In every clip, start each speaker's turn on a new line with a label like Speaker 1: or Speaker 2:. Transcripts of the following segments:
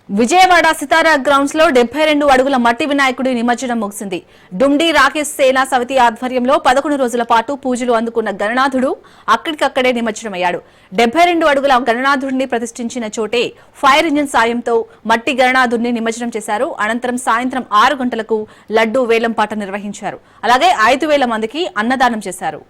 Speaker 1: విజయవాడ సితారా grounds లో 72 అడుగుల మట్టి వినాయకుడి నిమజ్జనం ముగిసింది. డుమ్డి రాకేష్ సేనా సమితి ఆధ్వర్యంలో 11 రోజుల పాటు పూజలు అందుకున్న గణనాథుడు అక్కడికక్కడే నిమజ్జనమయ్యాడు. 72 అడుగుల గణనాథుడిని ప్రతిష్ఠించిన చోటే ఫైర్ ఇంజిన్ సాయంతో మట్టి గణనాథుడిని నిమజ్జనం చేశారు. అనంతరం సాయంత్రం 6 గంటలకు లడ్డూ వేలంపాట నిర్వహించారు. అలాగే 5,000 మందికి అన్నదానం చేశారు.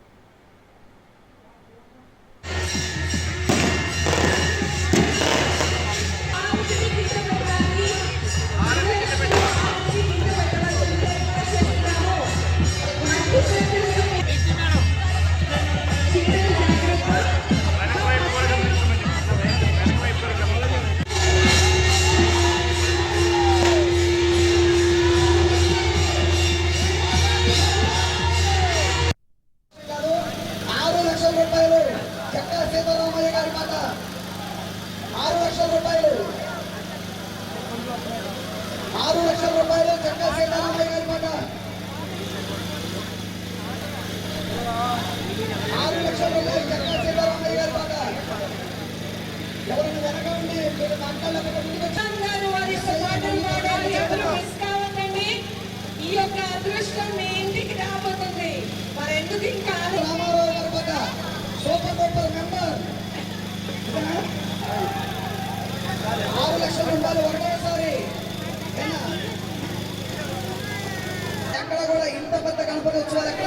Speaker 2: ఈ యొక్క అదృష్టం మీ ఇంటికి రాబోతుంది. మరెందుకు ఇంకా సూపర్ డూపర్ మెంబర్ 6 లక్షల రూపాయలు ఒకటేసారి. ఎక్కడ కూడా ఇంత పెద్ద గణపతి ఉత్సవాలు ఎక్కడ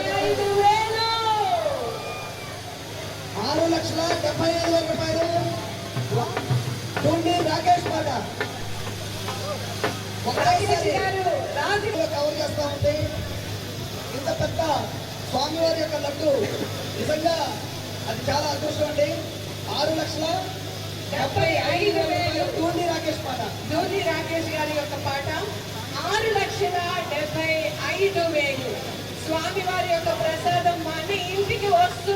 Speaker 2: 6,75,000 రూపాయలు రాకేష్ పాట కవర్ చేస్తా ఉంది. ఇంత పెద్ద స్వామివారి యొక్క లడ్డు నిజంగా అది చాలా అదృష్టం అండి. 6,75,000 ధోని రాకేష్ పాట, ధోని రాకేష్ గారి యొక్క పాట 6,75,000 స్వామివారి యొక్క ప్రసాదం మన ఇంటికి వస్తూ